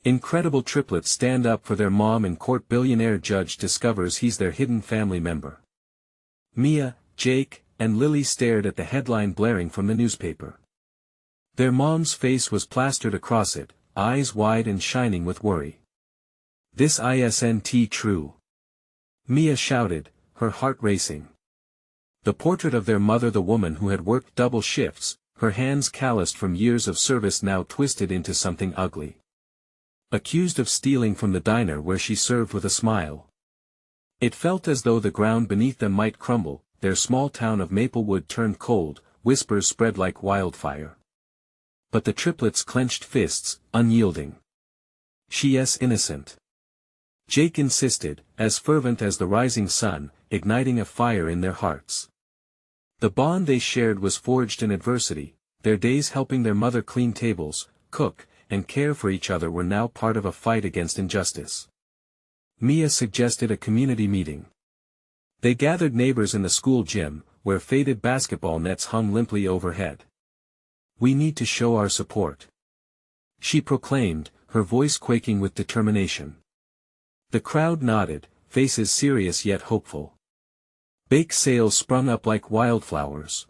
Incredible triplets stand up for their mom in court. Billionaire judge discovers he's their hidden family member. Mia, Jake, and Lily stared at the headline blaring from the newspaper. Their mom's face was plastered across it, eyes wide and shining with worry. "This isn't true," Mia shouted, her heart racing. The portrait of their mother, the woman who had worked double shifts, her hands calloused from years of service, now twisted into something ugly. Accused of stealing from the diner where she served with a smile. It felt as though the ground beneath them might crumble. Their small town of Maplewood turned cold, whispers spread like wildfire. But the triplets clenched fists, unyielding. "She's innocent," Jake insisted, as fervent as the rising sun, igniting a fire in their hearts. The bond they shared was forged in adversity. Their days helping their mother clean tables, cook, and care for each other were now part of a fight against injustice. Mia suggested a community meeting. They gathered neighbors in the school gym, where faded basketball nets hung limply overhead. "We need to show our support," she proclaimed, her voice quaking with determination. The crowd nodded, faces serious yet hopeful. Bake sales sprung up like wildflowers.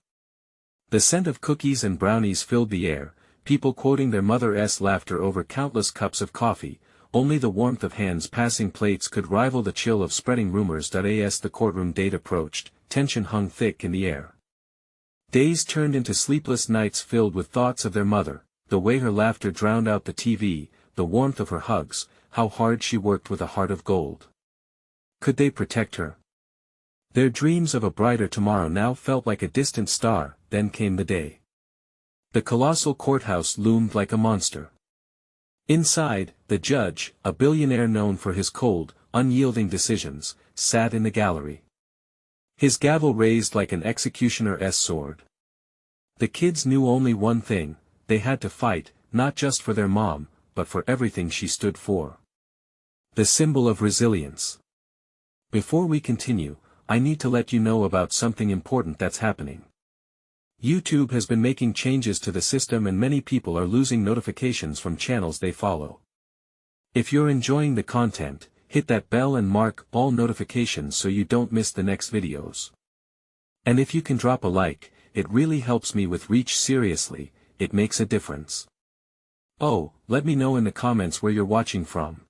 The scent of cookies and brownies filled the air, people quoting their mother's laughter over countless cups of coffee. Only the warmth of hands passing plates could rival the chill of spreading rumors. As the courtroom date approached, tension hung thick in the air. Days turned into sleepless nights filled with thoughts of their mother, the way her laughter drowned out the TV, the warmth of her hugs, how hard she worked with a heart of gold. Could they protect her? Their dreams of a brighter tomorrow now felt like a distant star. Then came the day. The colossal courthouse loomed like a monster. Inside, the judge, a billionaire known for his cold, unyielding decisions, sat in the gallery. His gavel raised like an executioner's sword. The kids knew only one thing: they had to fight, not just for their mom, but for everything she stood for. The symbol of resilience. Before we continue, I need to let you know about something important that's happening. YouTube has been making changes to the system and many people are losing notifications from channels they follow. If you're enjoying the content, hit that bell and mark all notifications so you don't miss the next videos. And if you can drop a like, it really helps me with reach. Seriously, it makes a difference. Oh, let me know in the comments where you're watching from.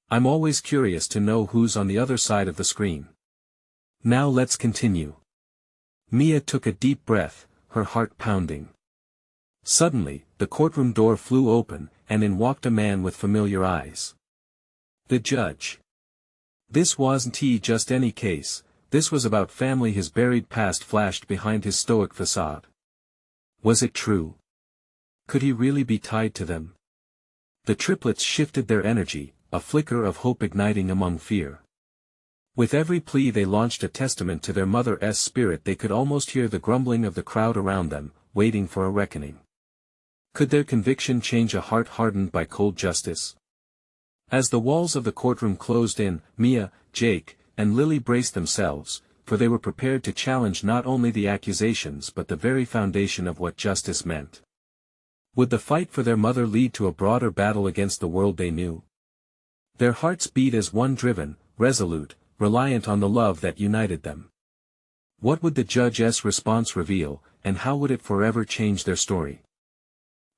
I'm always curious to know who's on the other side of the screen. Now let's continue. Mia took a deep breath, her heart pounding. Suddenly, the courtroom door flew open, and in walked a man with familiar eyes. The judge. This wasn't just any case, this was about family. His buried past flashed behind his stoic facade. Was it true? Could he really be tied to them? The triplets shifted their energy, a flicker of hope igniting among fear. With every plea they launched a testament to their mother's spirit. They could almost hear the grumbling of the crowd around them, waiting for a reckoning. Could their conviction change a heart hardened by cold justice? As the walls of the courtroom closed in, Mia, Jake, and Lily braced themselves, for they were prepared to challenge not only the accusations but the very foundation of what justice meant. Would the fight for their mother lead to a broader battle against the world they knew? Their hearts beat as one, driven, resolute, reliant on the love that united them. What would the judge's response reveal, and how would it forever change their story?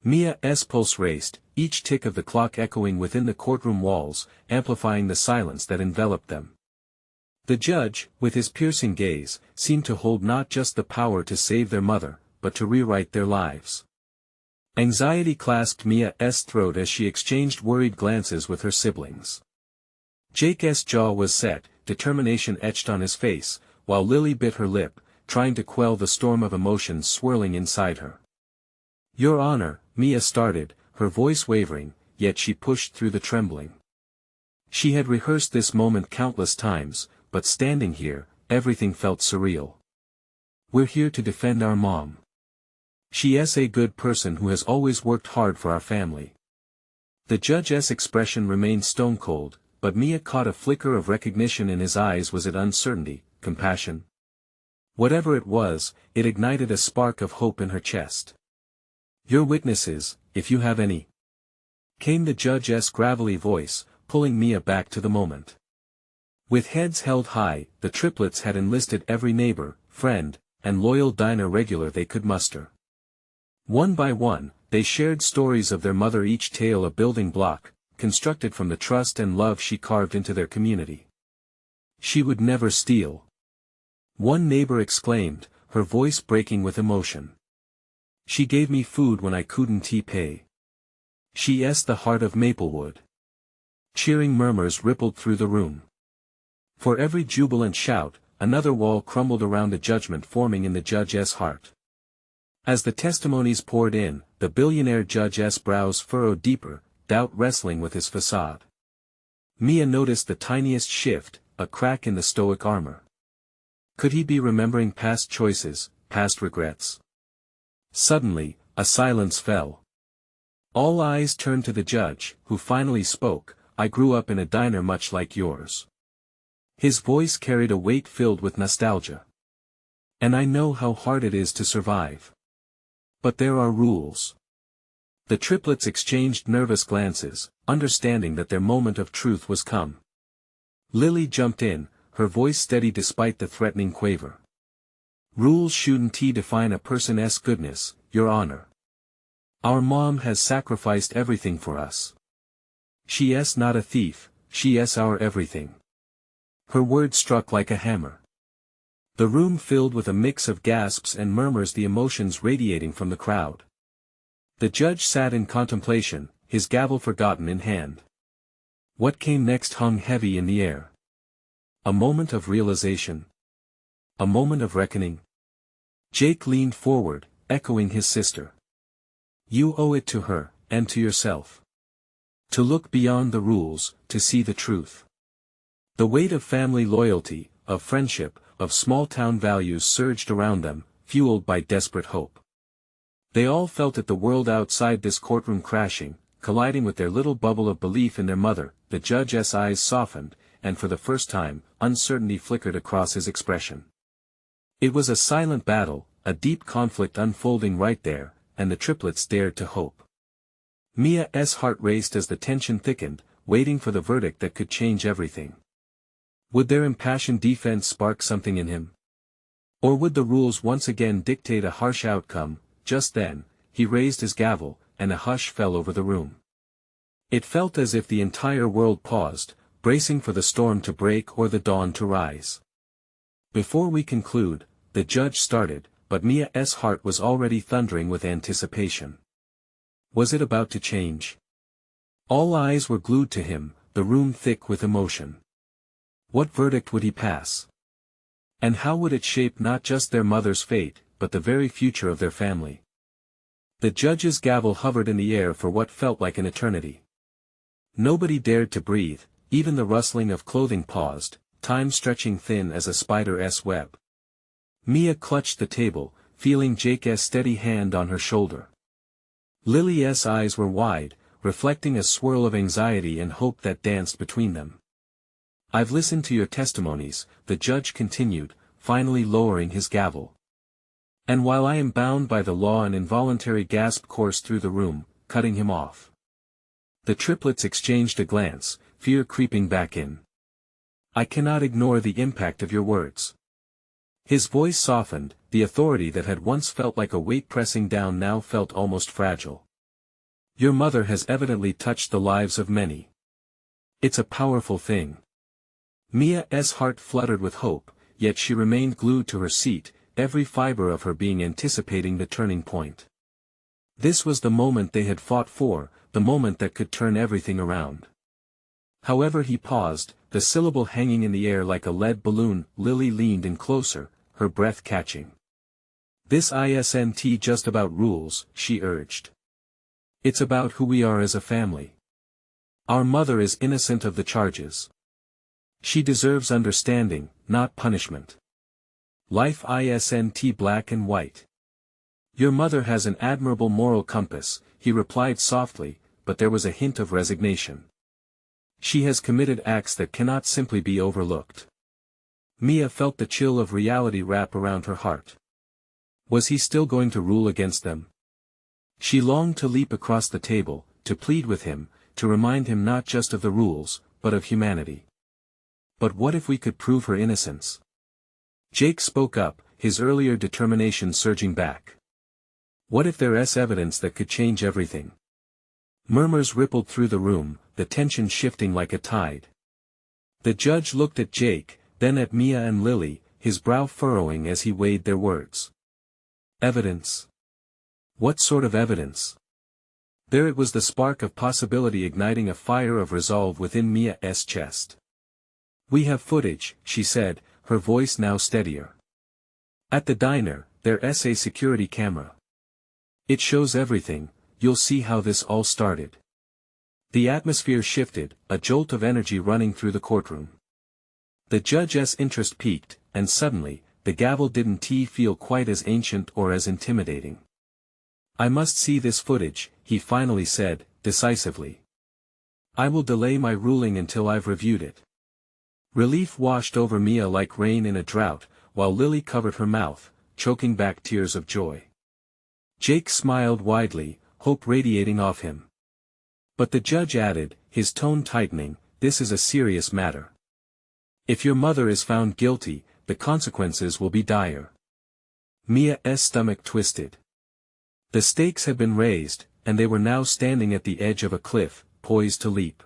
Mia's pulse raced, each tick of the clock echoing within the courtroom walls, amplifying the silence that enveloped them. The judge, with his piercing gaze, seemed to hold not just the power to save their mother, but to rewrite their lives. Anxiety clasped Mia's throat as she exchanged worried glances with her siblings. Jake's jaw was set, determination etched on his face, while Lily bit her lip, trying to quell the storm of emotions swirling inside her. "Your Honor," Mia started, her voice wavering, yet she pushed through the trembling. She had rehearsed this moment countless times, but standing here, everything felt surreal. "We're here to defend our mom. She's a good person who has always worked hard for our family." The judge's expression remained stone cold, but Mia caught a flicker of recognition in his eyes. Was it uncertainty, compassion? Whatever it was, it ignited a spark of hope in her chest. "Your witnesses, if you have any." came the judge's gravelly voice, pulling Mia back to the moment. With heads held high, the triplets had enlisted every neighbor, friend, and loyal diner regular they could muster. One by one, they shared stories of their mother, each tale a building block, constructed from the trust and love she carved into their community. She would never steal. One neighbor exclaimed, her voice breaking with emotion. She gave me food when I couldn't pay. She's the heart of Maplewood. Cheering murmurs rippled through the room. For every jubilant shout, another wall crumbled around a judgment forming in the judge's heart. As the testimonies poured in, the billionaire judge's brows furrowed deeper, doubt wrestling with his facade. Mia noticed the tiniest shift, a crack in the stoic armor. Could he be remembering past choices, past regrets? Suddenly, a silence fell. All eyes turned to the judge, who finally spoke. I grew up in a diner much like yours. His voice carried a weight filled with nostalgia. And I know how hard it is to survive. But there are rules. The triplets exchanged nervous glances, understanding that their moment of truth was come. Lily jumped in, her voice steady despite the threatening quaver. Rules shouldn't define a person's goodness, Your Honor. Our mom has sacrificed everything for us. She's not a thief, she's our everything. Her words struck like a hammer. The room filled with a mix of gasps and murmurs, the emotions radiating from the crowd. The judge sat in contemplation, his gavel forgotten in hand. What came next hung heavy in the air. A moment of realization. A moment of reckoning. Jake leaned forward, echoing his sister. You owe it to her, and to yourself. To look beyond the rules, to see the truth. The weight of family loyalty, of friendship, of small-town values surged around them, fueled by desperate hope. They all felt it, the world outside this courtroom crashing, colliding with their little bubble of belief in their mother. The judge's eyes softened, and for the first time, uncertainty flickered across his expression. It was a silent battle, a deep conflict unfolding right there, and the triplets dared to hope. Mia's heart raced as the tension thickened, waiting for the verdict that could change everything. Would their impassioned defense spark something in him? Or would the rules once again dictate a harsh outcome? Just then, he raised his gavel, and a hush fell over the room. It felt as if the entire world paused, bracing for the storm to break or the dawn to rise. Before we conclude, the judge started, but Mia's heart was already thundering with anticipation. Was it about to change? All eyes were glued to him, the room thick with emotion. What verdict would he pass? And how would it shape not just their mother's fate, but the very future of their family? The judge's gavel hovered in the air for what felt like an eternity. Nobody dared to breathe, even the rustling of clothing paused, time stretching thin as a spider's web. Mia clutched the table, feeling Jake's steady hand on her shoulder. Lily's eyes were wide, reflecting a swirl of anxiety and hope that danced between them. I've listened to your testimonies, the judge continued, finally lowering his gavel. And while I am bound by the law, an involuntary gasp coursed through the room, cutting him off. The triplets exchanged a glance, fear creeping back in. I cannot ignore the impact of your words. His voice softened, the authority that had once felt like a weight pressing down now felt almost fragile. Your mother has evidently touched the lives of many. It's a powerful thing. Mia's heart fluttered with hope, yet she remained glued to her seat, every fiber of her being anticipating the turning point. This was the moment they had fought for, the moment that could turn everything around. However, he paused, the syllable hanging in the air like a lead balloon. Lily leaned in closer, her breath catching. This isn't just about rules, she urged. It's about who we are as a family. Our mother is innocent of the charges. She deserves understanding, not punishment. Life isn't black and white. Your mother has an admirable moral compass, he replied softly, but there was a hint of resignation. She has committed acts that cannot simply be overlooked. Mia felt the chill of reality wrap around her heart. Was he still going to rule against them? She longed to leap across the table, to plead with him, to remind him not just of the rules, but of humanity. But what if we could prove her innocence? Jake spoke up, his earlier determination surging back. What if there's evidence that could change everything? Murmurs rippled through the room, the tension shifting like a tide. The judge looked at Jake, then at Mia and Lily, his brow furrowing as he weighed their words. Evidence? What sort of evidence? There it was, the spark of possibility igniting a fire of resolve within Mia's chest. We have footage, she said, her voice now steadier. At the diner, there's a security camera. It shows everything, you'll see how this all started. The atmosphere shifted, a jolt of energy running through the courtroom. The judge's interest peaked, and suddenly, the gavel didn't feel quite as ancient or as intimidating. I must see this footage, he finally said, decisively. I will delay my ruling until I've reviewed it. Relief washed over Mia like rain in a drought, while Lily covered her mouth, choking back tears of joy. Jake smiled widely, hope radiating off him. But the judge added, his tone tightening, this is a serious matter. If your mother is found guilty, the consequences will be dire. Mia's stomach twisted. The stakes had been raised, and they were now standing at the edge of a cliff, poised to leap.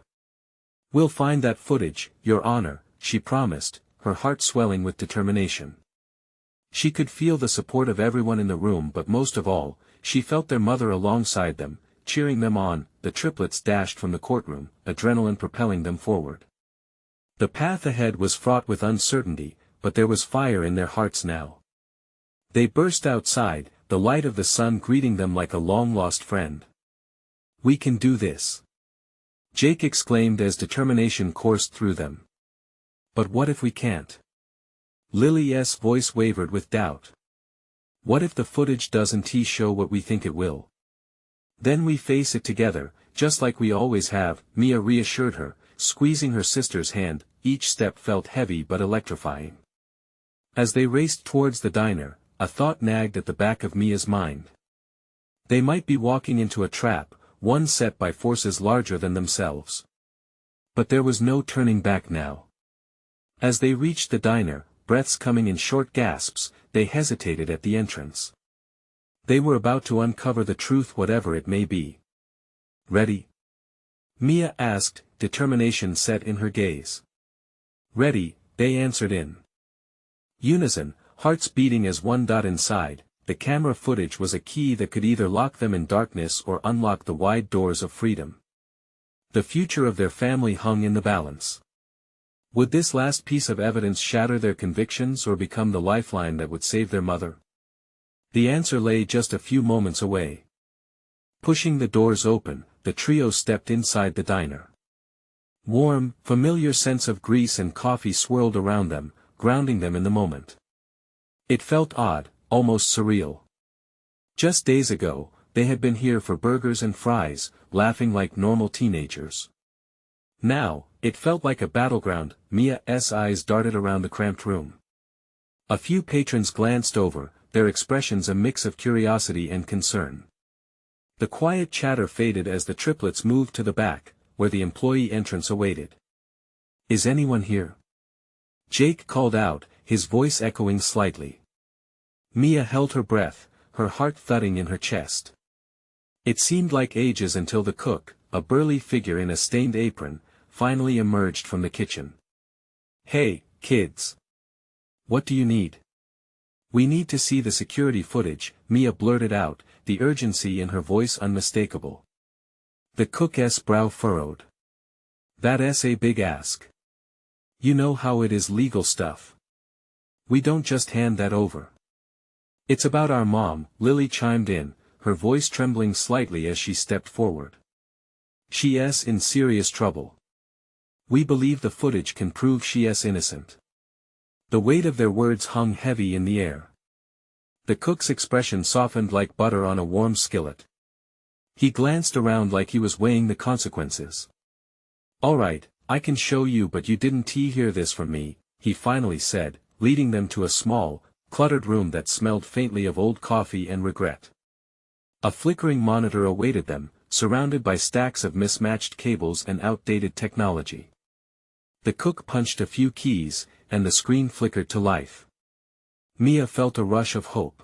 We'll find that footage, Your Honor, she promised, her heart swelling with determination. She could feel the support of everyone in the room, but most of all, she felt their mother alongside them, cheering them on. The triplets dashed from the courtroom, adrenaline propelling them forward. The path ahead was fraught with uncertainty, but there was fire in their hearts now. They burst outside, the light of the sun greeting them like a long-lost friend. We can do this! Jake exclaimed as determination coursed through them. But what if we can't? Lily's voice wavered with doubt. What if the footage doesn't show what we think it will? Then we face it together, just like we always have, Mia reassured her, squeezing her sister's hand. Each step felt heavy but electrifying. As they raced towards the diner, a thought nagged at the back of Mia's mind. They might be walking into a trap, one set by forces larger than themselves. But there was no turning back now. As they reached the diner, breaths coming in short gasps, they hesitated at the entrance. They were about to uncover the truth, whatever it may be. Ready? Mia asked, determination set in her gaze. Ready, they answered in unison, hearts beating as one. Inside, the camera footage was a key that could either lock them in darkness or unlock the wide doors of freedom. The future of their family hung in the balance. Would this last piece of evidence shatter their convictions or become the lifeline that would save their mother? The answer lay just a few moments away. Pushing the doors open, the trio stepped inside the diner. Warm, familiar scents of grease and coffee swirled around them, grounding them in the moment. It felt odd, almost surreal. Just days ago, they had been here for burgers and fries, laughing like normal teenagers. Now, it felt like a battleground. Mia's eyes darted around the cramped room. A few patrons glanced over, their expressions a mix of curiosity and concern. The quiet chatter faded as the triplets moved to the back, where the employee entrance awaited. Is anyone here? Jake called out, his voice echoing slightly. Mia held her breath, her heart thudding in her chest. It seemed like ages until the cook, a burly figure in a stained apron, finally emerged from the kitchen. Hey, kids! What do you need? We need to see the security footage, Mia blurted out, the urgency in her voice unmistakable. The cook's brow furrowed. That's a big ask. You know how it is, legal stuff. We don't just hand that over. It's about our mom, Lily chimed in, her voice trembling slightly as she stepped forward. She's in serious trouble. We believe the footage can prove she's innocent. The weight of their words hung heavy in the air. The cook's expression softened like butter on a warm skillet. He glanced around like he was weighing the consequences. All right, I can show you, but you didn't hear this from me, he finally said, leading them to a small, cluttered room that smelled faintly of old coffee and regret. A flickering monitor awaited them, surrounded by stacks of mismatched cables and outdated technology. The cook punched a few keys, and the screen flickered to life. Mia felt a rush of hope.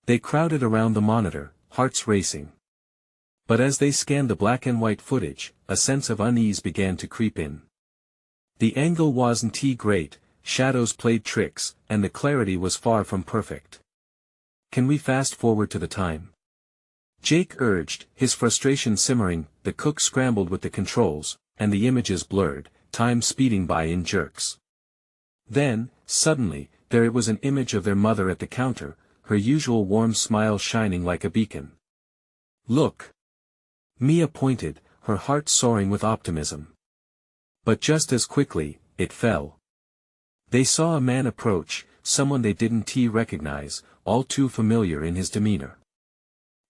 They crowded around the monitor, hearts racing. But as they scanned the black and white footage, a sense of unease began to creep in. The angle wasn't great, shadows played tricks, and the clarity was far from perfect. "Can we fast forward to the time?" Jake urged, his frustration simmering. The cook scrambled with the controls, and the images blurred, time speeding by in jerks. Then, suddenly, there it was, an image of their mother at the counter, her usual warm smile shining like a beacon. "Look!" Mia pointed, her heart soaring with optimism. But just as quickly, it fell. They saw a man approach, someone they didn't recognize, all too familiar in his demeanor.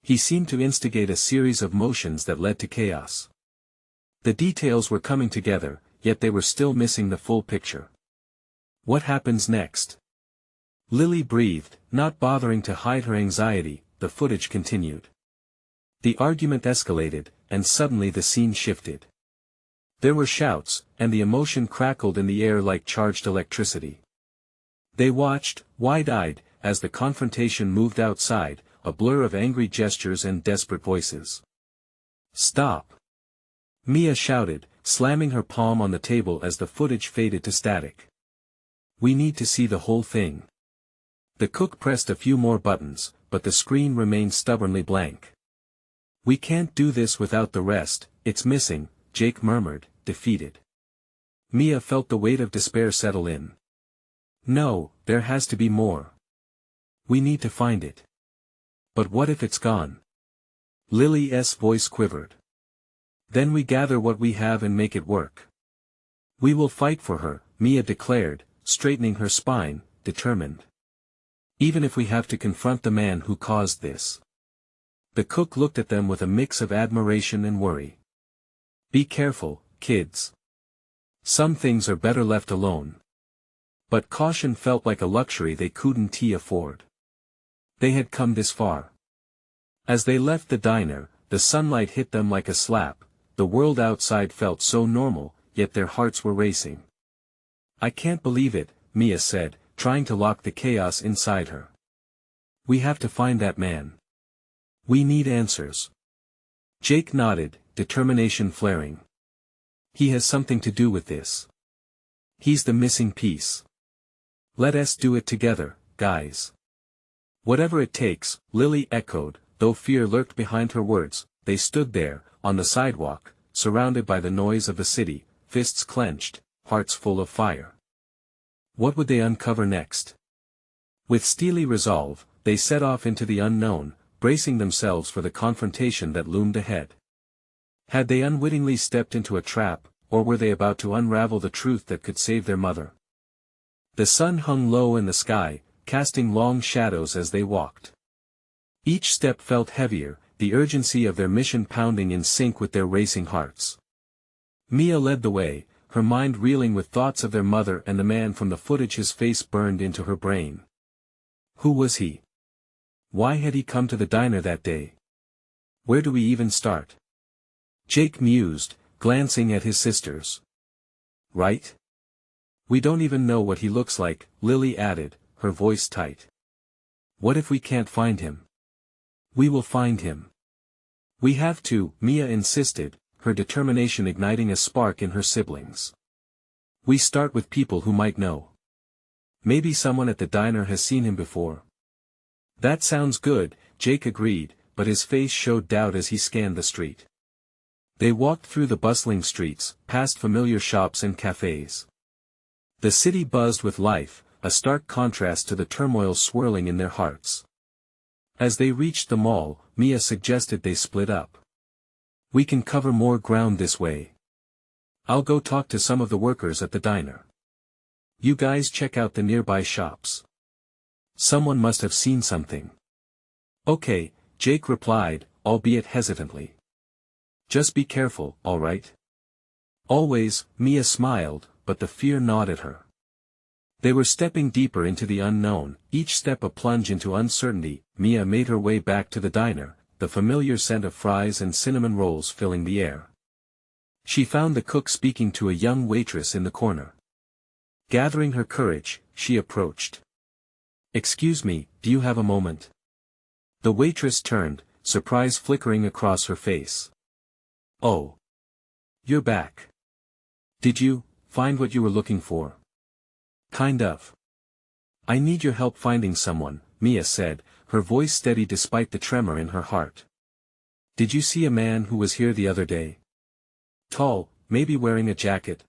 He seemed to instigate a series of motions that led to chaos. The details were coming together, yet they were still missing the full picture. "What happens next?" Lily breathed, not bothering to hide her anxiety. The footage continued. The argument escalated, and suddenly the scene shifted. There were shouts, and the emotion crackled in the air like charged electricity. They watched, wide-eyed, as the confrontation moved outside, a blur of angry gestures and desperate voices. "Stop!" Mia shouted, slamming her palm on the table as the footage faded to static. "We need to see the whole thing." The cook pressed a few more buttons, but the screen remained stubbornly blank. "We can't do this without the rest, it's missing," Jake murmured, defeated. Mia felt the weight of despair settle in. "No, there has to be more. We need to find it." "But what if it's gone?" Lily's voice quivered. "Then we gather what we have and make it work. We will fight for her," Mia declared, straightening her spine, determined. "Even if we have to confront the man who caused this." The cook looked at them with a mix of admiration and worry. "Be careful, kids. Some things are better left alone." But caution felt like a luxury they couldn't afford. They had come this far. As they left the diner, the sunlight hit them like a slap. The world outside felt so normal, yet their hearts were racing. "I can't believe it," Mia said, trying to lock the chaos inside her. "We have to find that man. We need answers." Jake nodded, determination flaring. "He has something to do with this. He's the missing piece. Let us do it together, guys." "Whatever it takes," Lily echoed, though fear lurked behind her words. They stood there, on the sidewalk, surrounded by the noise of the city, fists clenched, hearts full of fire. What would they uncover next? With steely resolve, they set off into the unknown, bracing themselves for the confrontation that loomed ahead. Had they unwittingly stepped into a trap, or were they about to unravel the truth that could save their mother? The sun hung low in the sky, casting long shadows as they walked. Each step felt heavier, the urgency of their mission pounding in sync with their racing hearts. Mia led the way, her mind reeling with thoughts of their mother and the man from the footage. His face burned into her brain. Who was he? Why had he come to the diner that day? Where do we even start? Jake mused, glancing at his sisters. Right? We don't even know what he looks like, Lily added, her voice tight. What if we can't find him? We will find him. We have to, Mia insisted, her determination igniting a spark in her siblings. We start with people who might know. Maybe someone at the diner has seen him before. That sounds good, Jake agreed, but his face showed doubt as he scanned the street. They walked through the bustling streets, past familiar shops and cafes. The city buzzed with life, a stark contrast to the turmoil swirling in their hearts. As they reached the mall, Mia suggested they split up. We can cover more ground this way. I'll go talk to some of the workers at the diner. You guys check out the nearby shops. Someone must have seen something. Okay, Jake replied, albeit hesitantly. Just be careful, all right? Always, Mia smiled, but the fear gnawed at her. They were stepping deeper into the unknown, each step a plunge into uncertainty. Mia made her way back to the diner, the familiar scent of fries and cinnamon rolls filling the air. She found the cook speaking to a young waitress in the corner. Gathering her courage, she approached. "Excuse me, do you have a moment?" The waitress turned, surprise flickering across her face. "Oh. You're back. Did you find what you were looking for?" "Kind of. I need your help finding someone," Mia said, her voice steady despite the tremor in her heart. "Did you see a man who was here the other day? Tall, maybe wearing a jacket?"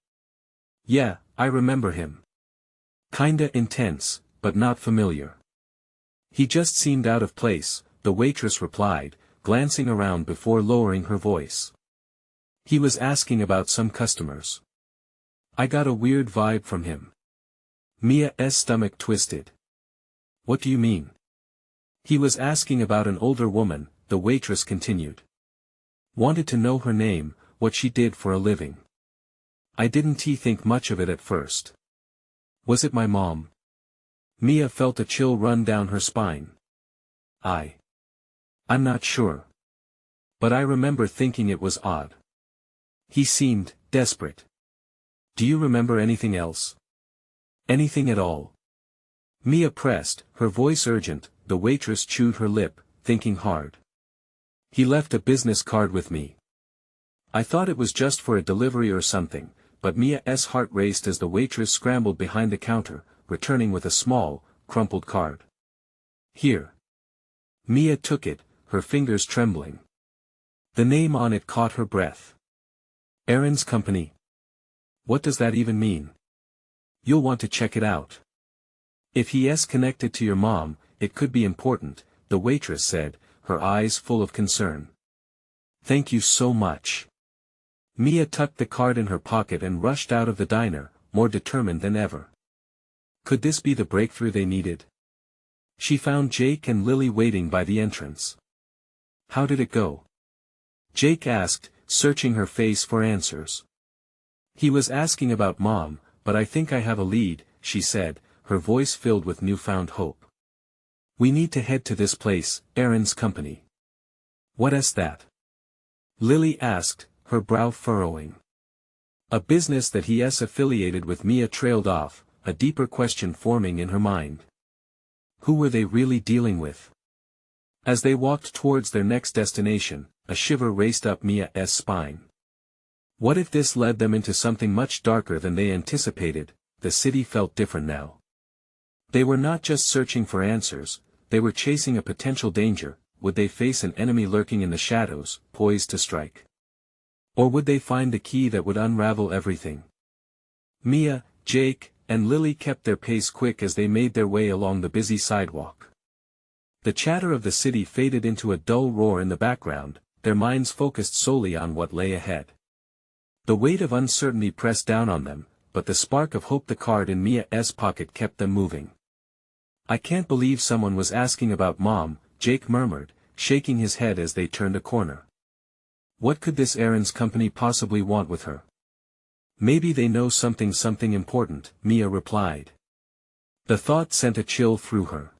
"Yeah, I remember him. Kinda intense, but not familiar." "He just seemed out of place," the waitress replied, glancing around before lowering her voice. "He was asking about some customers. I got a weird vibe from him." Mia's stomach twisted. "What do you mean?" "He was asking about an older woman," the waitress continued. "Wanted to know her name, what she did for a living. I didn't think much of it at first." "Was it my mom?" Mia felt a chill run down her spine. I'm not sure. But I remember thinking it was odd. He seemed desperate." "Do you remember anything else?" "Anything at all?" Mia pressed, her voice urgent. The waitress chewed her lip, thinking hard. "He left a business card with me. I thought it was just for a delivery or something," but Mia's heart raced as the waitress scrambled behind the counter, returning with a small, crumpled card. "Here." Mia took it, her fingers trembling. The name on it caught her breath. "Aaron's Company. What does that even mean?" "You'll want to check it out. If he's connected to your mom, it could be important," the waitress said, her eyes full of concern. "Thank you so much." Mia tucked the card in her pocket and rushed out of the diner, more determined than ever. Could this be the breakthrough they needed? She found Jake and Lily waiting by the entrance. "How did it go?" Jake asked, searching her face for answers. "He was asking about Mom, but I think I have a lead," she said, her voice filled with newfound hope. "We need to head to this place, Aaron's Company." "What's that?" Lily asked, her brow furrowing. "A business that he's affiliated with." Mia trailed off, a deeper question forming in her mind. Who were they really dealing with? As they walked towards their next destination, a shiver raced up Mia's spine. What if this led them into something much darker than they anticipated? The city felt different now. They were not just searching for answers, they were chasing a potential danger. Would they face an enemy lurking in the shadows, poised to strike? Or would they find the key that would unravel everything? Mia, Jake, and Lily kept their pace quick as they made their way along the busy sidewalk. The chatter of the city faded into a dull roar in the background, their minds focused solely on what lay ahead. The weight of uncertainty pressed down on them, but the spark of hope, the card in Mia's pocket, kept them moving. "I can't believe someone was asking about Mom," Jake murmured, shaking his head as they turned a corner. "What could this Aaron's Company possibly want with her?" "Maybe they know something important," Mia replied. The thought sent a chill through her.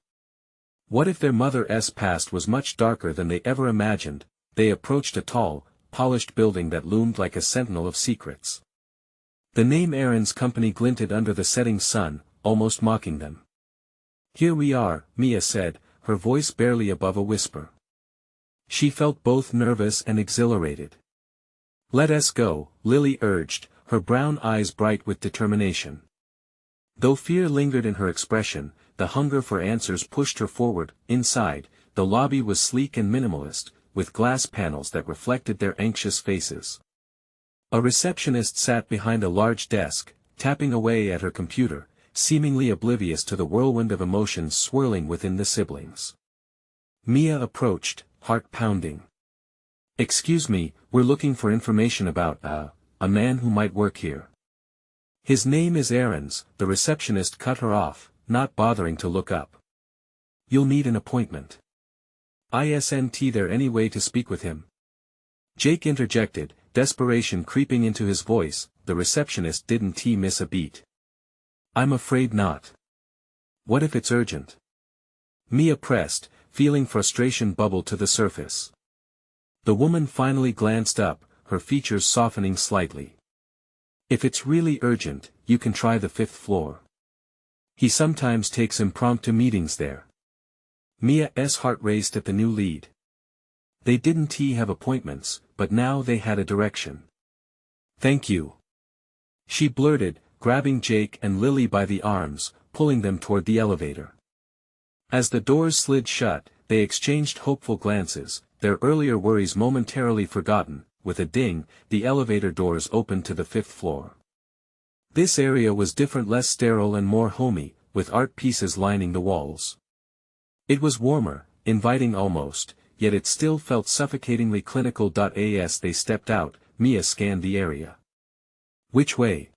What if their mother's past was much darker than they ever imagined? They approached a tall, polished building that loomed like a sentinel of secrets. The name Aaron's Company glinted under the setting sun, almost mocking them. "Here we are," Mia said, her voice barely above a whisper. She felt both nervous and exhilarated. "Let us go," Lily urged, her brown eyes bright with determination. Though fear lingered in her expression, the hunger for answers pushed her forward. Inside, the lobby was sleek and minimalist, with glass panels that reflected their anxious faces. A receptionist sat behind a large desk, tapping away at her computer, seemingly oblivious to the whirlwind of emotions swirling within the siblings. Mia approached, heart pounding. "Excuse me, we're looking for information about, a man who might work here." "His name is Aaron's," the receptionist cut her off, not bothering to look up. "You'll need an appointment. Isn't there any way to speak with him?" Jake interjected, desperation creeping into his voice. The receptionist didn't miss a beat. "I'm afraid not." "What if it's urgent?" Mia pressed, feeling frustration bubble to the surface. The woman finally glanced up, her features softening slightly. If it's really urgent, you can try the 5th floor. He sometimes takes impromptu meetings there. Mia's heart raced at the new lead. They didn't have appointments, but now they had a direction. Thank you. She blurted, grabbing Jake and Lily by the arms, pulling them toward the elevator. As the doors slid shut, they exchanged hopeful glances, their earlier worries momentarily forgotten. With a ding, the elevator doors opened to the 5th floor. This area was different, less sterile and more homey, with art pieces lining the walls. It was warmer, inviting almost, yet it still felt suffocatingly clinical. As they stepped out, Mia scanned the area. Which way?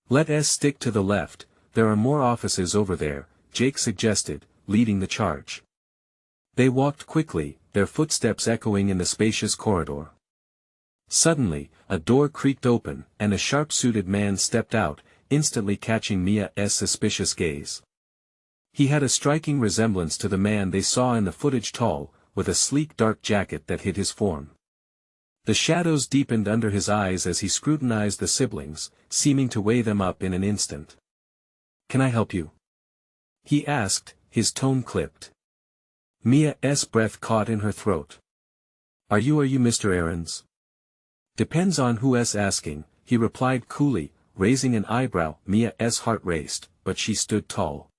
Let us stick to the left, there are more offices over there, Jake suggested, leading the charge. They walked quickly, their footsteps echoing in the spacious corridor. Suddenly, a door creaked open, and a sharp-suited man stepped out, instantly catching Mia's suspicious gaze. He had a striking resemblance to the man they saw in the footage, tall, with a sleek dark jacket that hid his form. The shadows deepened under his eyes as he scrutinized the siblings, seeming to weigh them up in an instant. "Can I help you?" he asked, his tone clipped. Mia's breath caught in her throat. Are you Mr. Aarons?" "Depends on who's asking," he replied coolly, raising an eyebrow. Mia's heart raced, but she stood tall.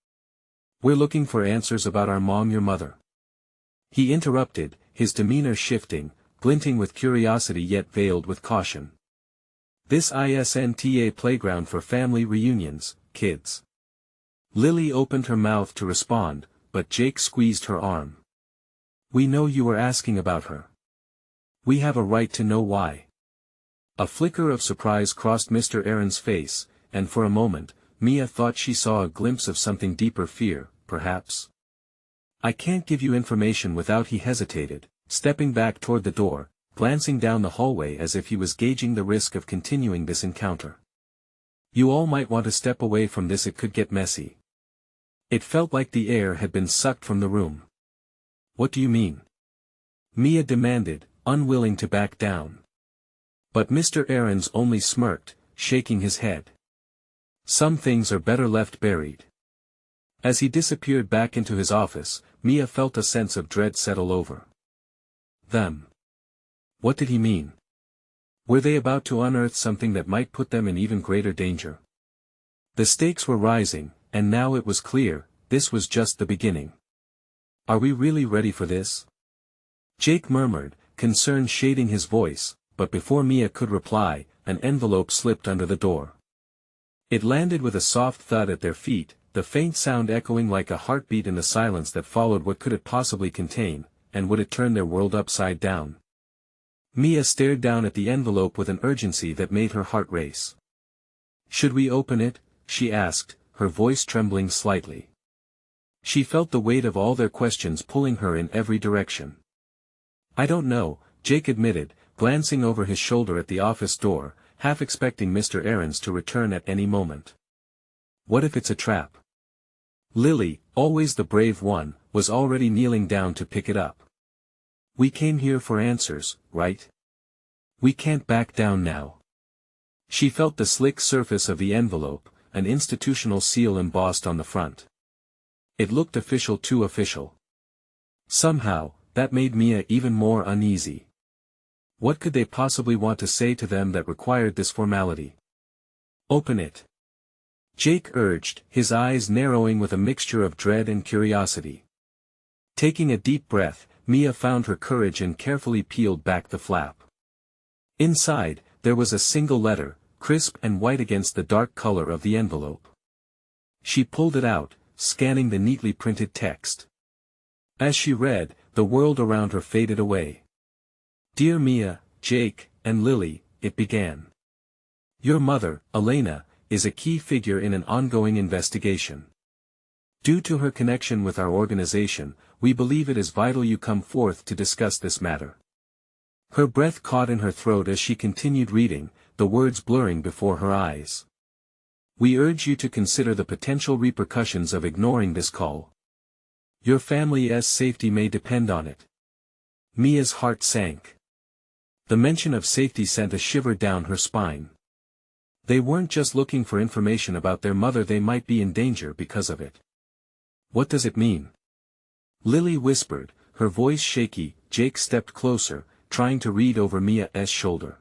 "We're looking for answers about our mom, your mother." He interrupted, his demeanor shifting, glinting with curiosity yet veiled with caution. "This isn't a playground for family reunions, kids." Lily opened her mouth to respond, but Jake squeezed her arm. "We know you were asking about her. We have a right to know why." A flicker of surprise crossed Mr. Aaron's face, and for a moment, Mia thought she saw a glimpse of something deeper, fear, perhaps. "I can't give you information without." He hesitated, stepping back toward the door, glancing down the hallway as if he was gauging the risk of continuing this encounter. "You all might want to step away from this, it could get messy." It felt like the air had been sucked from the room. "What do you mean?" Mia demanded, unwilling to back down. But Mr. Aarons only smirked, shaking his head. "Some things are better left buried." As he disappeared back into his office, Mia felt a sense of dread settle over them. What did he mean? Were they about to unearth something that might put them in even greater danger? The stakes were rising, and now it was clear, this was just the beginning. "Are we really ready for this?" Jake murmured, concern shading his voice, but before Mia could reply, an envelope slipped under the door. It landed with a soft thud at their feet, the faint sound echoing like a heartbeat in the silence that followed. What could it possibly contain, and would it turn their world upside down? Mia stared down at the envelope with an urgency that made her heart race. "Should we open it?" she asked, her voice trembling slightly. She felt the weight of all their questions pulling her in every direction. "I don't know," Jake admitted, glancing over his shoulder at the office door, half expecting Mr. Aarons to return at any moment. "What if it's a trap?" Lily, always the brave one, was already kneeling down to pick it up. "We came here for answers, right? We can't back down now." She felt the slick surface of the envelope, an institutional seal embossed on the front. It looked official, too official. Somehow, that made Mia even more uneasy. What could they possibly want to say to them that required this formality? "Open it," Jake urged, his eyes narrowing with a mixture of dread and curiosity. Taking a deep breath, Mia found her courage and carefully peeled back the flap. Inside, there was a single letter, crisp and white against the dark color of the envelope. She pulled it out, scanning the neatly printed text. As she read, the world around her faded away. "Dear Mia, Jake, and Lily," it began. "Your mother, Elena, is a key figure in an ongoing investigation. Due to her connection with our organization, we believe it is vital you come forth to discuss this matter." Her breath caught in her throat as she continued reading, the words blurring before her eyes. "We urge you to consider the potential repercussions of ignoring this call. Your family's safety may depend on it." Mia's heart sank. The mention of safety sent a shiver down her spine. They weren't just looking for information about their mother, they might be in danger because of it. What does it mean? Lily whispered, her voice shaky. Jake stepped closer, trying to read over Mia's shoulder.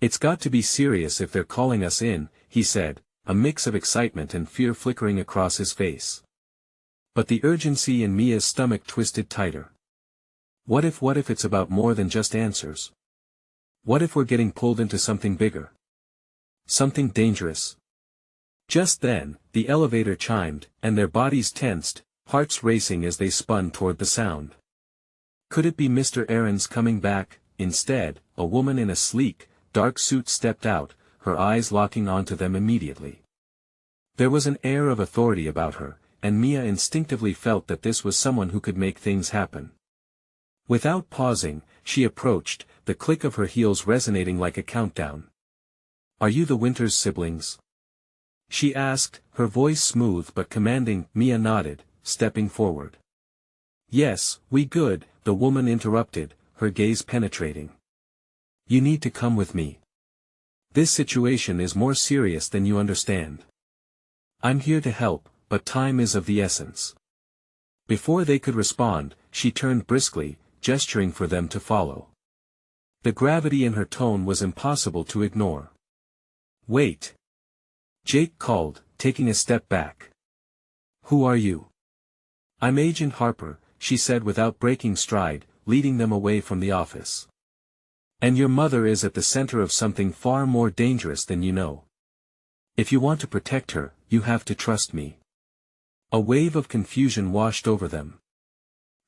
It's got to be serious if they're calling us in, he said, a mix of excitement and fear flickering across his face. But the urgency in Mia's stomach twisted tighter. What if it's about more than just answers? What if we're getting pulled into something bigger? Something dangerous? Just then, the elevator chimed, and their bodies tensed, hearts racing as they spun toward the sound. Could it be Mr. Aaron's coming back? Instead, a woman in a sleek, dark suit stepped out, her eyes locking onto them immediately. There was an air of authority about her, and Mia instinctively felt that this was someone who could make things happen. Without pausing, she approached, the click of her heels resonating like a countdown. Are you the Winters siblings? She asked, her voice smooth but commanding. Mia nodded, stepping forward. Yes, we good, the woman interrupted, her gaze penetrating. You need to come with me. This situation is more serious than you understand. I'm here to help, but time is of the essence. Before they could respond, she turned briskly, gesturing for them to follow. The gravity in her tone was impossible to ignore. Wait. Jake called, taking a step back. Who are you? I'm Agent Harper, she said without breaking stride, leading them away from the office. And your mother is at the center of something far more dangerous than you know. If you want to protect her, you have to trust me. A wave of confusion washed over them.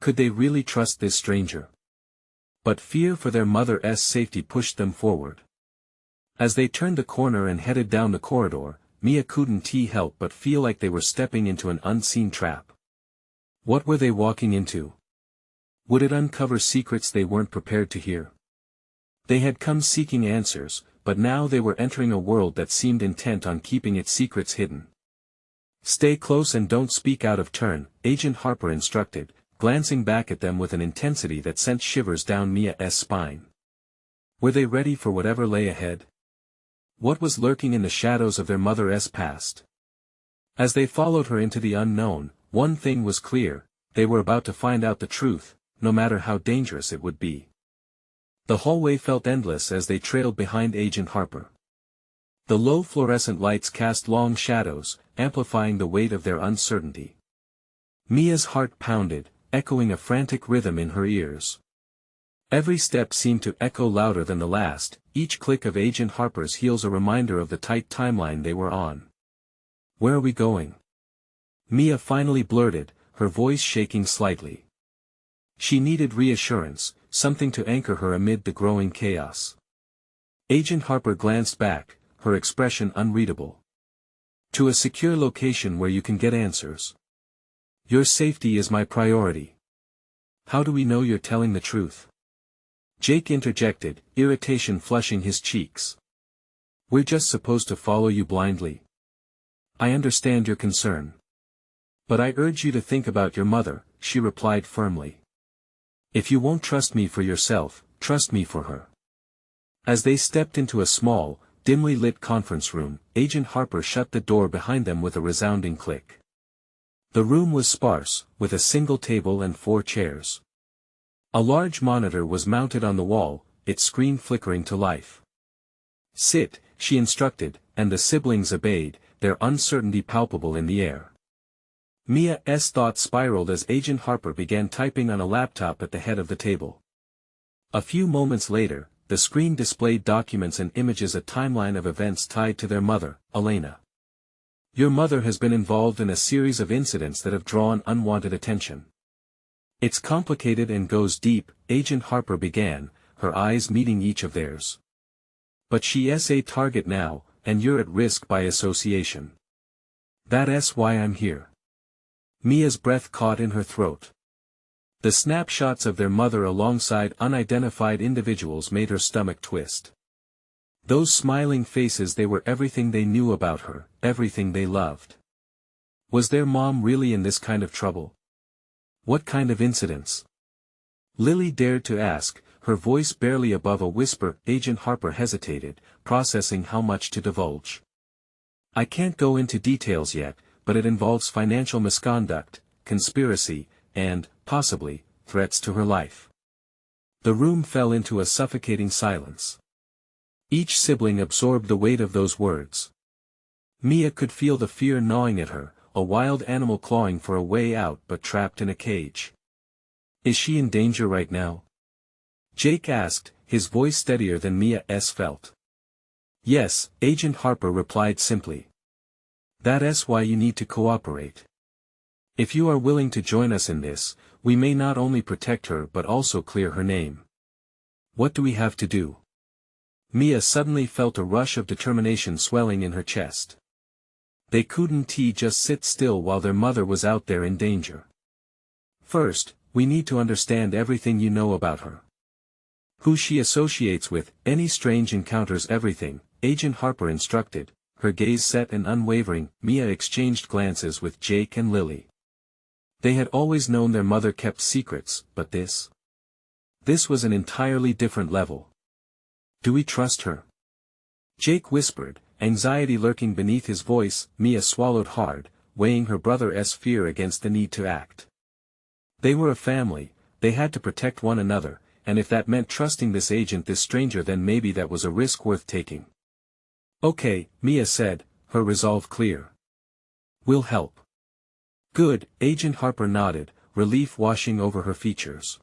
Could they really trust this stranger? But fear for their mother's safety pushed them forward. As they turned the corner and headed down the corridor, Mia couldn't help but feel like they were stepping into an unseen trap. What were they walking into? Would it uncover secrets they weren't prepared to hear? They had come seeking answers, but now they were entering a world that seemed intent on keeping its secrets hidden. Stay close and don't speak out of turn, Agent Harper instructed, glancing back at them with an intensity that sent shivers down Mia's spine. Were they ready for whatever lay ahead? What was lurking in the shadows of their mother's past? As they followed her into the unknown, one thing was clear, they were about to find out the truth, no matter how dangerous it would be. The hallway felt endless as they trailed behind Agent Harper. The low fluorescent lights cast long shadows, amplifying the weight of their uncertainty. Mia's heart pounded, echoing a frantic rhythm in her ears. Every step seemed to echo louder than the last, each click of Agent Harper's heels a reminder of the tight timeline they were on. Where are we going? Mia finally blurted, her voice shaking slightly. She needed reassurance, something to anchor her amid the growing chaos. Agent Harper glanced back, her expression unreadable. To a secure location where you can get answers. Your safety is my priority. How do we know you're telling the truth? Jake interjected, irritation flushing his cheeks. We're just supposed to follow you blindly. I understand your concern. But I urge you to think about your mother, she replied firmly. If you won't trust me for yourself, trust me for her. As they stepped into a small, dimly lit conference room, Agent Harper shut the door behind them with a resounding click. The room was sparse, with a single table and 4 chairs. A large monitor was mounted on the wall, its screen flickering to life. Sit, she instructed, and the siblings obeyed, their uncertainty palpable in the air. Mia's thoughts spiraled as Agent Harper began typing on a laptop at the head of the table. A few moments later, the screen displayed documents and images, a timeline of events tied to their mother, Elena. Your mother has been involved in a series of incidents that have drawn unwanted attention. It's complicated and goes deep, Agent Harper began, her eyes meeting each of theirs. But she's a target now, and you're at risk by association. That's why I'm here. Mia's breath caught in her throat. The snapshots of their mother alongside unidentified individuals made her stomach twist. Those smiling faces, they were everything they knew about her, everything they loved. Was their mom really in this kind of trouble? What kind of incidents? Lily dared to ask, her voice barely above a whisper. Agent Harper hesitated, processing how much to divulge. I can't go into details yet, but it involves financial misconduct, conspiracy, and, possibly, threats to her life. The room fell into a suffocating silence. Each sibling absorbed the weight of those words. Mia could feel the fear gnawing at her, a wild animal clawing for a way out but trapped in a cage. Is she in danger right now? Jake asked, his voice steadier than Mia's felt. Yes, Agent Harper replied simply. That's why you need to cooperate. If you are willing to join us in this, we may not only protect her but also clear her name. What do we have to do? Mia suddenly felt a rush of determination swelling in her chest. They couldn't just sit still while their mother was out there in danger. First, we need to understand everything you know about her. Who she associates with, any strange encounters, everything, Agent Harper instructed, her gaze set and unwavering. Mia exchanged glances with Jake and Lily. They had always known their mother kept secrets, but this was an entirely different level. Do we trust her? Jake whispered, anxiety lurking beneath his voice. Mia swallowed hard, weighing her brother's fear against the need to act. They were a family, they had to protect one another, and if that meant trusting this agent, this stranger, then maybe that was a risk worth taking. Okay, Mia said, her resolve clear. We'll help. Good, Agent Harper nodded, relief washing over her features.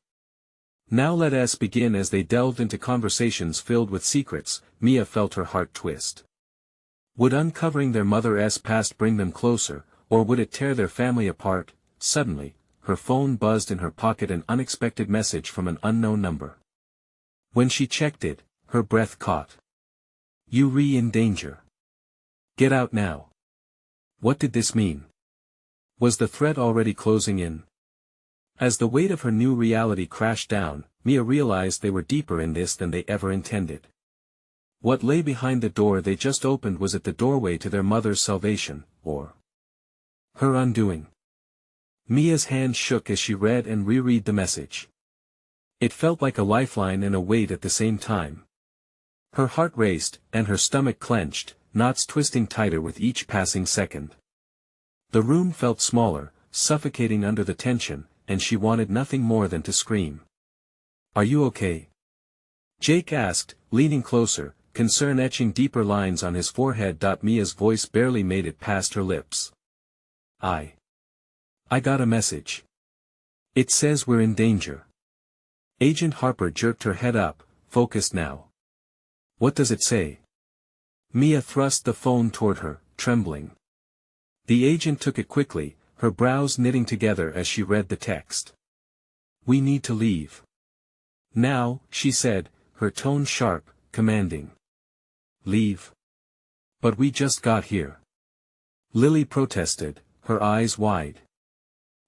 Now let us begin. As they delved into conversations filled with secrets, Mia felt her heart twist. Would uncovering their mother's past bring them closer, or would it tear their family apart? Suddenly, her phone buzzed in her pocket, an unexpected message from an unknown number. When she checked it, her breath caught. You're in danger. Get out now. What did this mean? Was the threat already closing in? As the weight of her new reality crashed down, Mia realized they were deeper in this than they ever intended. What lay behind the door they just opened? Was it the doorway to their mother's salvation, or her undoing? Mia's hand shook as she read and reread the message. It felt like a lifeline and a weight at the same time. Her heart raced, and her stomach clenched, knots twisting tighter with each passing second. The room felt smaller, suffocating under the tension, and she wanted nothing more than to scream. Are you okay? Jake asked, leaning closer, concern etching deeper lines on his forehead. Mia's voice barely made it past her lips. I got a message. It says we're in danger. Agent Harper jerked her head up, focused now. What does it say? Mia thrust the phone toward her, trembling. The agent took it quickly, her brows knitting together as she read the text. We need to leave. Now, she said, her tone sharp, commanding. Leave? But we just got here. Lily protested, her eyes wide.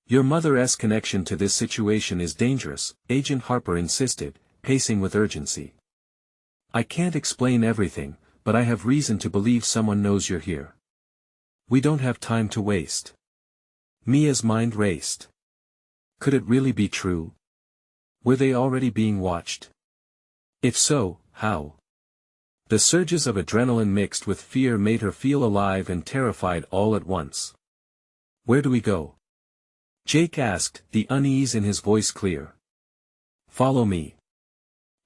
Your mother's connection to this situation is dangerous, Agent Harper insisted, pacing with urgency. I can't explain everything, but I have reason to believe someone knows you're here. We don't have time to waste. Mia's mind raced. Could it really be true? Were they already being watched? If so, how? The surges of adrenaline mixed with fear made her feel alive and terrified all at once. Where do we go? Jake asked, the unease in his voice clear. Follow me.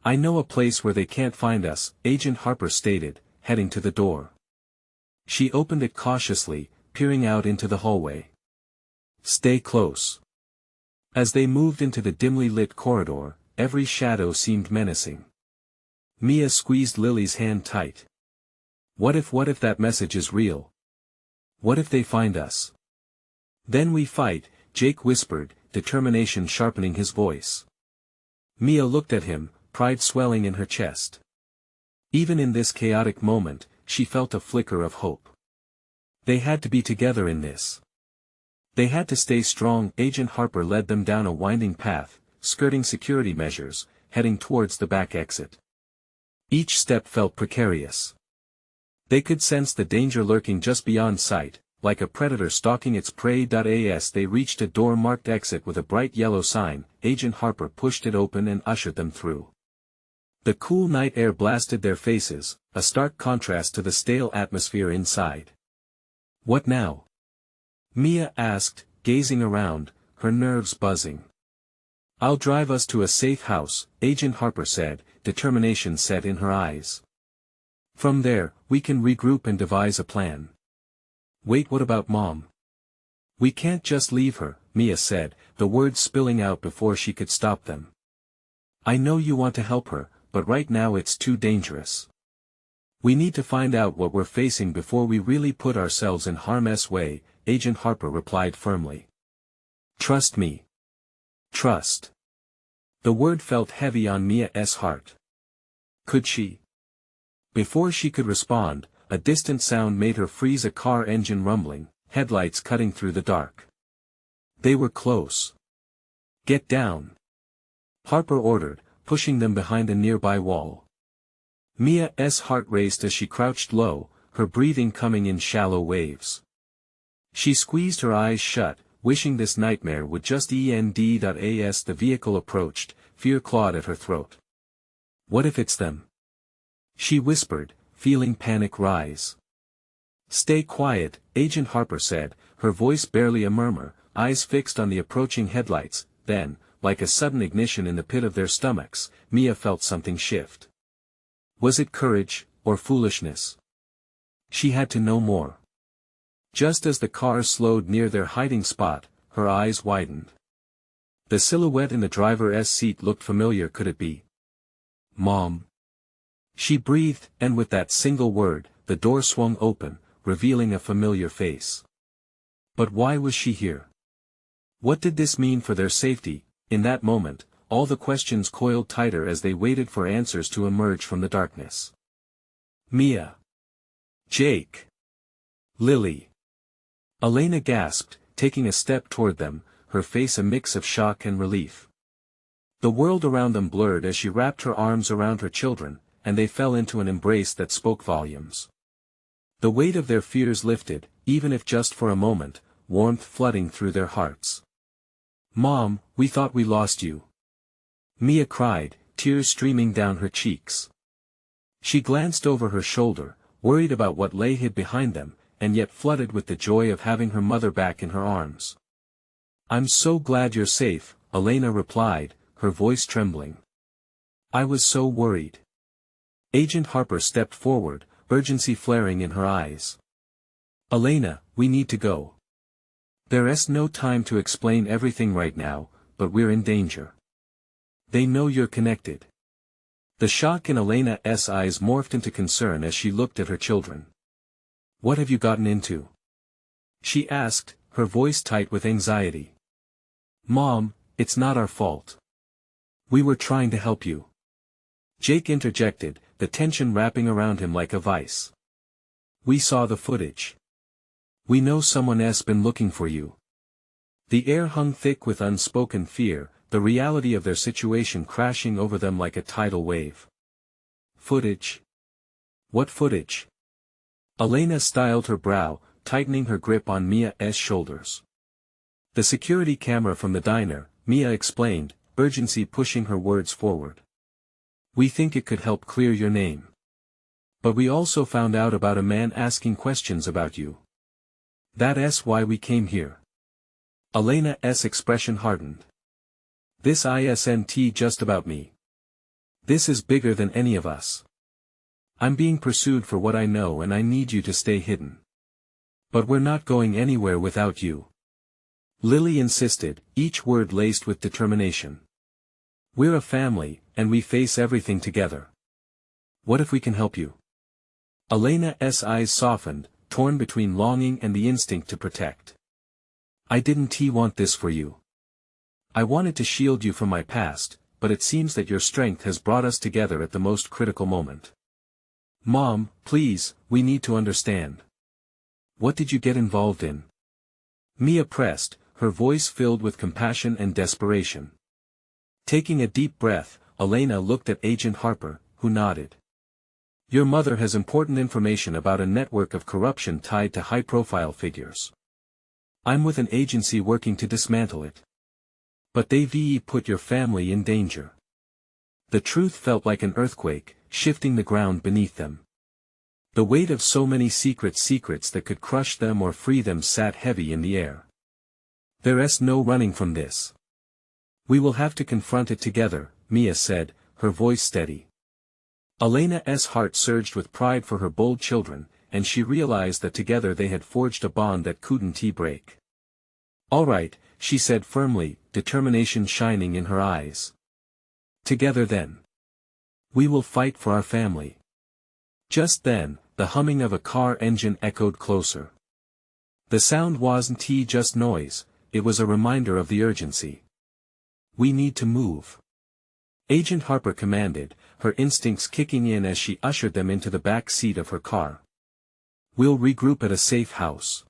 I know a place where they can't find us, Agent Harper stated, heading to the door. She opened it cautiously, peering out into the hallway. Stay close. As they moved into the dimly lit corridor, every shadow seemed menacing. Mia squeezed Lily's hand tight. What if that message is real? What if they find us? Then we fight, Jake whispered, determination sharpening his voice. Mia looked at him, pride swelling in her chest. Even in this chaotic moment, she felt a flicker of hope. They had to be together in this. They had to stay strong. Agent Harper led them down a winding path, skirting security measures, heading towards the back exit. Each step felt precarious. They could sense the danger lurking just beyond sight, like a predator stalking its prey. As they reached a door marked exit with a bright yellow sign, Agent Harper pushed it open and ushered them through. The cool night air blasted their faces, a stark contrast to the stale atmosphere inside. "What now?" Mia asked, gazing around, her nerves buzzing. "I'll drive us to a safe house," Agent Harper said, determination set in her eyes. "From there, we can regroup and devise a plan." "Wait, what about Mom?" "We can't just leave her," Mia said, the words spilling out before she could stop them. "I know you want to help her, but right now it's too dangerous. We need to find out what we're facing before we really put ourselves in harm's way," Agent Harper replied firmly. "Trust me." Trust. The word felt heavy on Mia's heart. Could she? Before she could respond, a distant sound made her freeze, a car engine rumbling, headlights cutting through the dark. They were close. "Get down," Harper ordered, pushing them behind a nearby wall. Mia's heart raced as she crouched low, her breathing coming in shallow waves. She squeezed her eyes shut, wishing this nightmare would just end. As the vehicle approached, fear clawed at her throat. "What if it's them?" she whispered, feeling panic rise. "Stay quiet," Agent Harper said, her voice barely a murmur, eyes fixed on the approaching headlights. Then, like a sudden ignition in the pit of their stomachs, Mia felt something shift. Was it courage, or foolishness? She had to know more. Just as the car slowed near their hiding spot, her eyes widened. The silhouette in the driver's seat looked familiar. Could it be Mom? She breathed, and with that single word, the door swung open, revealing a familiar face. But why was she here? What did this mean for their safety? In that moment, all the questions coiled tighter as they waited for answers to emerge from the darkness. Mia. Jake. Lily. Elena gasped, taking a step toward them, her face a mix of shock and relief. The world around them blurred as she wrapped her arms around her children, and they fell into an embrace that spoke volumes. The weight of their fears lifted, even if just for a moment, warmth flooding through their hearts. "Mom, we thought we lost you," Mia cried, tears streaming down her cheeks. She glanced over her shoulder, worried about what lay hid behind them, and yet flooded with the joy of having her mother back in her arms. "I'm so glad you're safe," Elena replied, her voice trembling. "I was so worried." Agent Harper stepped forward, urgency flaring in her eyes. "Elena, we need to go. There's no time to explain everything right now, but we're in danger. They know you're connected." The shock in Elena's eyes morphed into concern as she looked at her children. "What have you gotten into?" she asked, her voice tight with anxiety. "Mom, it's not our fault. We were trying to help you," Jake interjected, the tension wrapping around him like a vice. "We saw the footage. We know someone's been looking for you." The air hung thick with unspoken fear, the reality of their situation crashing over them like a tidal wave. "Footage? What footage?" Elena styled her brow, tightening her grip on Mia's shoulders. "The security camera from the diner," Mia explained, urgency pushing her words forward. "We think it could help clear your name. But we also found out about a man asking questions about you. That's why we came here." Elena's expression hardened. "This isn't just about me. This is bigger than any of us. I'm being pursued for what I know, and I need you to stay hidden. But we're not going anywhere without you," Lily insisted, each word laced with determination. "We're a family, and we face everything together. What if we can help you?" Elena's eyes softened, torn between longing and the instinct to protect. "I didn't want this for you. I wanted to shield you from my past, but it seems that your strength has brought us together at the most critical moment. Mom, please, we need to understand. What did you get involved in?" Mia pressed, her voice filled with compassion and desperation. Taking a deep breath, Elena looked at Agent Harper, who nodded. "Your mother has important information about a network of corruption tied to high-profile figures. I'm with an agency working to dismantle it. But they've put your family in danger." The truth felt like an earthquake, shifting the ground beneath them. The weight of so many secrets that could crush them or free them sat heavy in the air. There's no running from this. We will have to confront it together, Mia said, her voice steady. Elena's heart surged with pride for her bold children, and she realized that together they had forged a bond that couldn't break. All right, she said firmly, determination shining in her eyes. Together then. We will fight for our family. Just then, the humming of a car engine echoed closer. The sound wasn't just noise, it was a reminder of the urgency. We need to move. Agent Harper commanded, her instincts kicking in as she ushered them into the back seat of her car. We'll regroup at a safe house.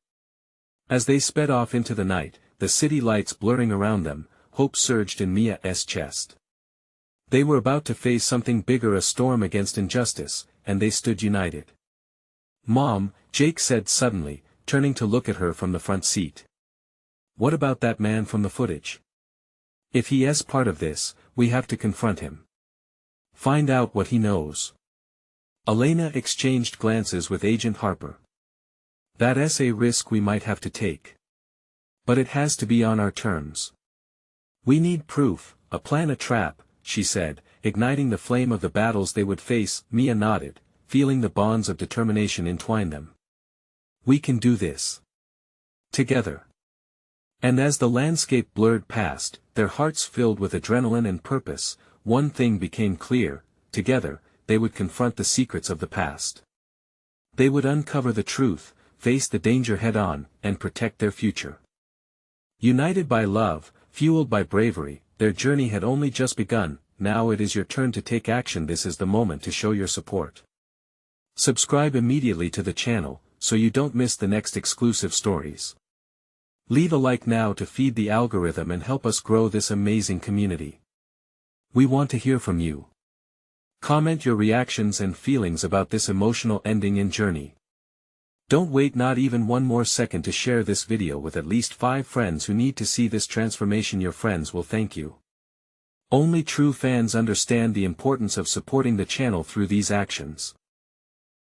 As they sped off into the night, the city lights blurring around them, hope surged in Mia's chest. They were about to face something bigger, a storm against injustice, and they stood united. Mom, Jake said suddenly, turning to look at her from the front seat. What about that man from the footage? If he is part of this, we have to confront him. Find out what he knows. Elena exchanged glances with Agent Harper. That's a risk we might have to take. But it has to be on our terms. We need proof, a plan, a trap, she said, igniting the flame of the battles they would face. Mia nodded, feeling the bonds of determination entwine them. We can do this. Together. And as the landscape blurred past, their hearts filled with adrenaline and purpose, one thing became clear: together, they would confront the secrets of the past. They would uncover the truth, face the danger head-on, and protect their future. United by love, fueled by bravery, their journey had only just begun. Now it is your turn to take action. This is the moment to show your support. Subscribe immediately to the channel, so you don't miss the next exclusive stories. Leave a like now to feed the algorithm and help us grow this amazing community. We want to hear from you. Comment your reactions and feelings about this emotional ending and journey. Don't wait not even one more second to share this video with at least 5 friends who need to see this transformation. Your friends will thank you. Only true fans understand the importance of supporting the channel through these actions.